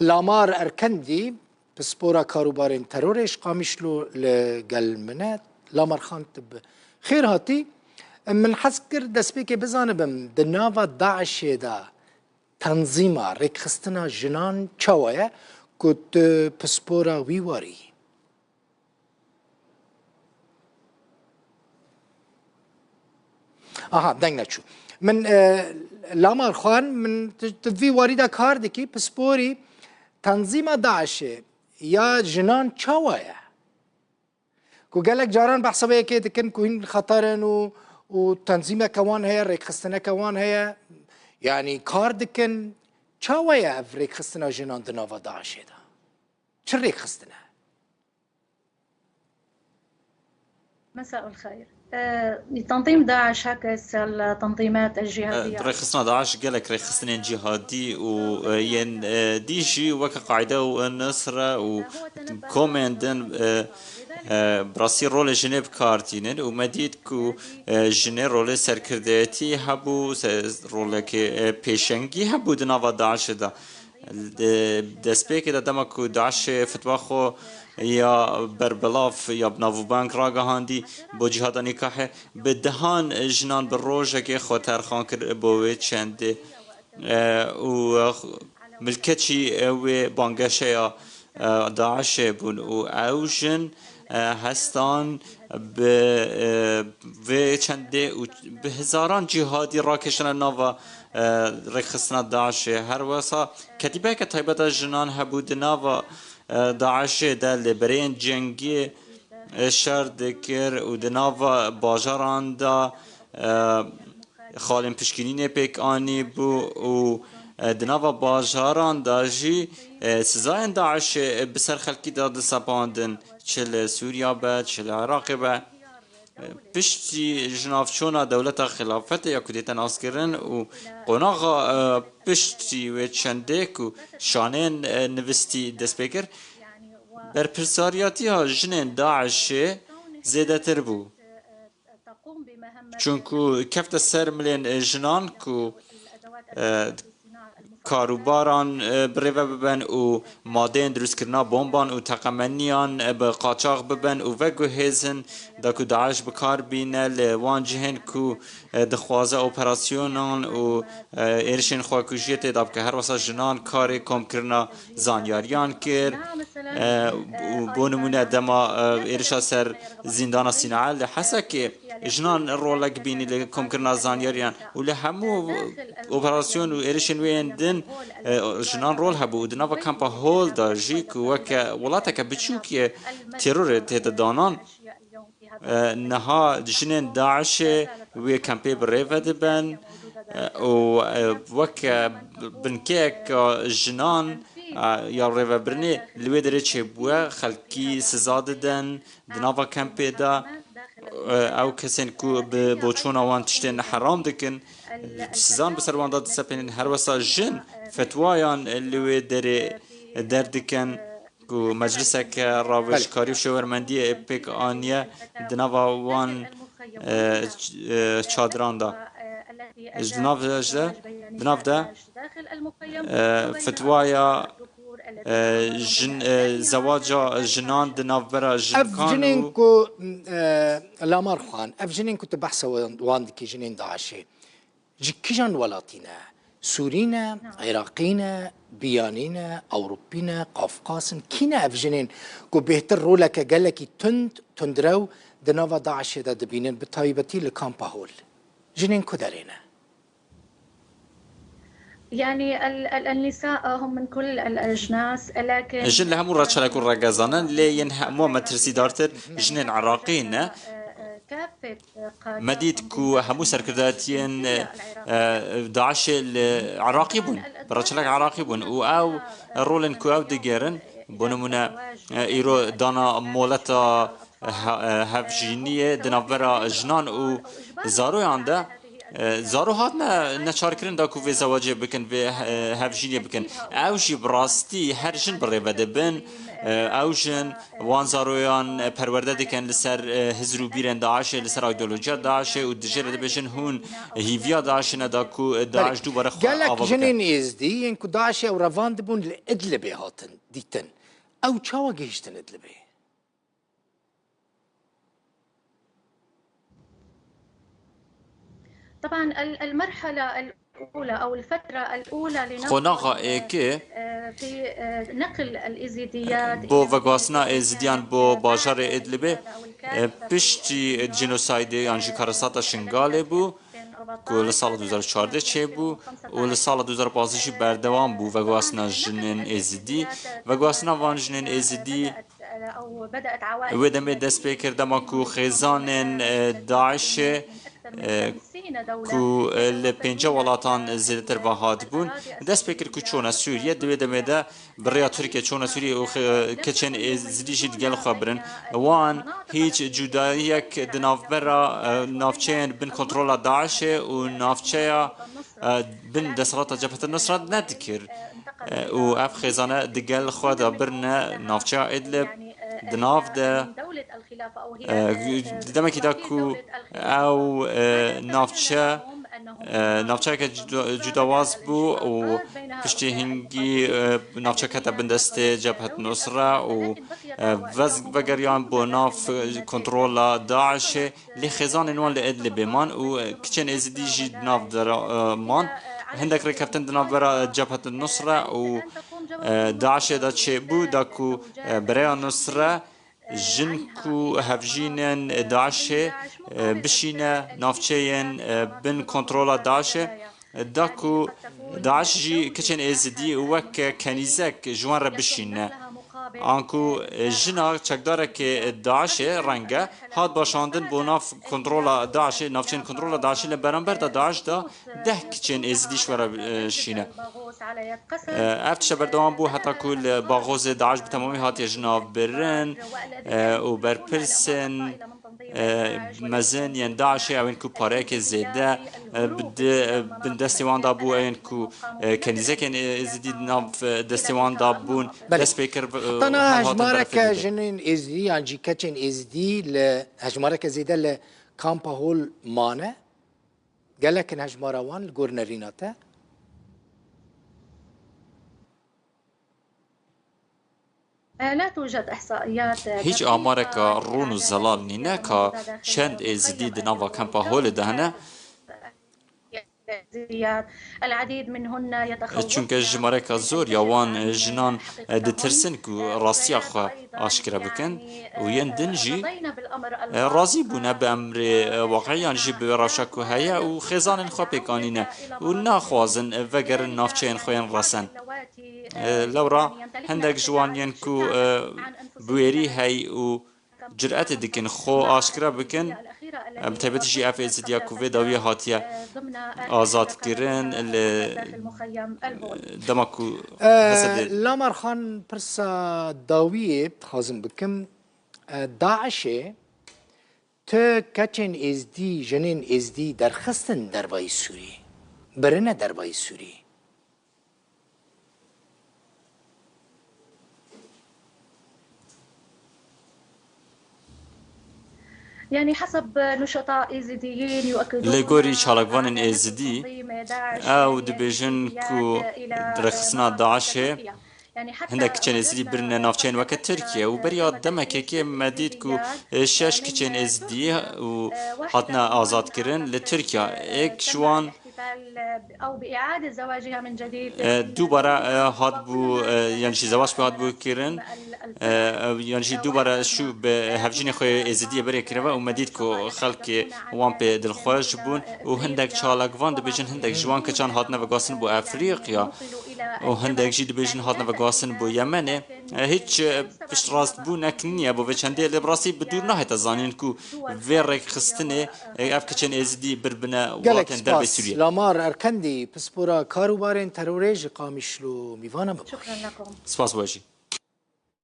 لامار اركندي بسبورا كاروبارين تروريش قامشلو لقلمنات لامار خان تب خير هاتي من حسكر دسبيكي بزانبم دنافا داعش دا تنظيما ريك خستنا جنان چاوية كنت بسبورا ويواري دنگنا چو من لامار خان من تفي واريدا كاردكي بسبوري تنظيم داعش يا جنان چاوية كو قالك جاران بحسبه كي دكن كوين خطرن وتنظيم كوان هي ريك خستنا كوان هي يعني كاردكن چاوية ريك خستنا جنان دنافا داعش دا چه ريك خستنا مساء الخير. تنظيم داعش عكس التنظيمات الجهادية. ريخصنا داعش قالك ريخصنا جهادي وين ديجي وك قاعدة والنصرة وكومندن براسي رول جنيب كارتينن ومديد كو جني رول سركردتي هبو رولك بيشنجي هبو دنافا داعش دا دسبيك دا دمكو داعش فتواخو یا بربلاف یا بناو بانک را گهاندی با جهاد نکاح بدهان جنان بروجه که خاطر خان کر بوی چند و ملکتی و بانگشه یا داعش بون و اوجن هستان به چنده و به هزاران جهادی را کشن نوا رخصنا داعش هر واسا کتیبه که طیبت جنان هبود نوا داعش دا لبرین جنگی شر دکر و دناوا باجران دا خالم پشکینین پیک آنی بو و دناوا باجران دا جی سزاین داعش بسر خلکی دا سپاندن چل سوریا با چل عراق با پشتی جنافچونا دولت خلافت یا کدیتن آسکرن و قناغا پشتی و چندک و شانین نوستی دست بکر بر پرساریاتی ها جنین داعش زیده تر بو چونکو کفت سر ملین جنان کو کاروباران بریوه ببن و مادین دروست کرنا بومبان و تقمنیان به قاچاق ببن و وگو هیزن دا کو داعش بکار بینه لوان جهن کو دخوازه اپراسیونان و ایرشین خواکوشیت داب که هر واسه جنان کاری کم کرنا زانیاریان کر و بونمونه دما ایرشا سر زندان سینعال لحسا که جنان رولک بینی لکم کرنا زانیاریان و لحمو اپراسیون و ایرشین وین جنان رول هبو دناوا کمپا هول دا جیک وک ولاتک بچوکی ترور تهد دانان نها جنین داعش و کمپی بریوه دبن و وک بنکیک جنان یا ریوه برنی لوی داره چه بوه خلکی سزا ددن دناوا کمپی دا او کسین کو بوچون آوان تشتین حرام دکن سزان بسر وان داد سپینین هر وسا جن فتوایان اللي دردكن کو مجلسك راوش کاری و شورمندی اپیک آنیه دناوا وان چادران دا دناف ده فتوایا زواج جنان دناف برا اف جنين كو لامار خوان اف جنين كنت بحث واندكي جنين داعشي جكيجان ولاتينا سورينا عراقينا بيانينا اوروبينا قفقاسن كينا اف جنين كو بهتر رولك قالك تندرو دنافا داعش دا دبينن بطايبتي لكامبا هول جنين كو دارينا يعني النساء هم من كل الأجناس لكن جن لهم رجال يكون رجازانا اللي ينهموا مترسي دارتر جنين عراقيين مديد كو همو سركرداتين داعش العراقي بون برجالك عراقي بون او رولن كو او ديجرن بونمونا ايرو دانا مولتا هفجينية دنابرا جنان و زارو عنده زارو هات نچار کرن دا کو وی زواجه بکن و هفجینی بکن او جی براستی هر جن بره بده بن او جن وان زارویان پرورده دکن لسر هزرو بیرن داعش لسر ایدئولوژیا داعش و دجره دبشن هون هیویا داعش ندا کو داعش دوباره خو قالك آوا جنين بکن ازدي ينكو داعش او رافان دبون لإدلبي هاتن ديتن او تشاوا جيشتن إدلبي طبعا المرحلة الأولى أو الفترة الأولى خوناغا ایکی في نقل الإيزيديات بو وگاسنا ازدیان بو باجار ادلبه پشتی جنوساید یانجی کارساتا شنگاله بو که لسال 2014 چه بو و لسال 2015 بردوام بو وگاسنا جنین ازدی وگاسنا وان جنین ازدی أو بدأت عوائل و دم دست پیکر دما کو خیزان داعش کو لپنجا ولاتان زیرتر و هات بون دست پیکر کو چون سوریه دوی دم ده بریا ترکیه چون سوریه و کچن زدیشی دیگه خبرن وان هیچ جداییک دنافبرا نافچین بن کنترل داعش و نافچه بن دسالات جبهة النصرة ندكر و اف خزانه دقل خوادا برنا نافچه ادلب دناف ده دمکی داکو او نافچه که جداواز بو و پشتی هنگی نافچه که بندست جبهة النصرة و وگریان بو ناف کنترول داعش لی خزان نوان لإدلب مان و کچن ازدی جی ناف در مان هندك ركبتن دنا برا جبهة النصرة و داعش دا چه بو داكو برا النصرة جنكو هفجينن داعش بشينا نافچين بن كنترولا داعش داكو داعش جي كچن ازدي وك كنيزك جوان ربشينا آنکو جنا چکداره که داعش رنگه هات باشاندن بو ناف کنترل داعش نافچین کنترل داعش لبرانبر دا داعش دا ده کچین ازدیش ورا شینه افتش بردوام بو حتی کل باغوز داعش بتمامی هات جناف برن و برپرسن مزن ين داعش او انكو باريك زيدا بن دستيوان دابو او انكو كنيزه كان ازديد ناف دستيوان دابون دست بيكر طنا هجمارك جنين ازدي يعني جي كاتشن ازدي هجمارك زيدا لكامبا هول مانا قال لك ان هجماروان الجورنريناتا لا توجد إحصائيات هیچ آمارک رون و زلال نینه که چند ازدید نوا کمپا هول دهنه العديد منهن يتخوفن چونکه جمارک زور یا وان جنان دترسن کو راستیا خو آشکره بکن و ین دنجی راضی بونه به امر واقعی جی به راشک و هیا و خزان خو پکانینه و ناخوازن وگر نافچین خوین رسن لورا هندك جوانين كو بويري هاي و جرأت دكن خو آشكرا بكن بتبت جي اف از ديا كوفي داوية هاتيا آزاد كرن دماكو لامر خان برسا داوية خازم بكم داعش تو كاتشن از دي جنين از دي درخستن درباي سوري برنا درباي سوري يعني حسب نشطاء ايزيديين يؤكدون لغوري شالقوان ايزيدي او دبيجن كو درخصنا داعش هندك كچن ازدي برنا نافچين وقت تركيا وبريا دمك كي مديد كو شش كچن ازدي و حتنا آزاد كرن لتركيا اك جوان او باعاده زواجها من جديد دوباره هاد بو يعني شي زواج هاد بو كيرن يعني شي دوباره شو بهفجين خو ازدي بري كروا ومديد كو خلق وان بي دلخواج بون وهندك چالك وان دبيجن هندك جوان كچان هاتنا وغاسن بو افريقيا وهندك جي دبيجن هاتنا وغاسن بو يمن هيچ بشراست بو نكنيه بو چندي لبراسي بدون نهايه زانين كو فيرك خستنه اف كچن ازدي بربنا وطن در سوريا لامار اركندي بسبورا كاروبارين تروريج قامشلو ميفانا شكرا لكم سپاس باشی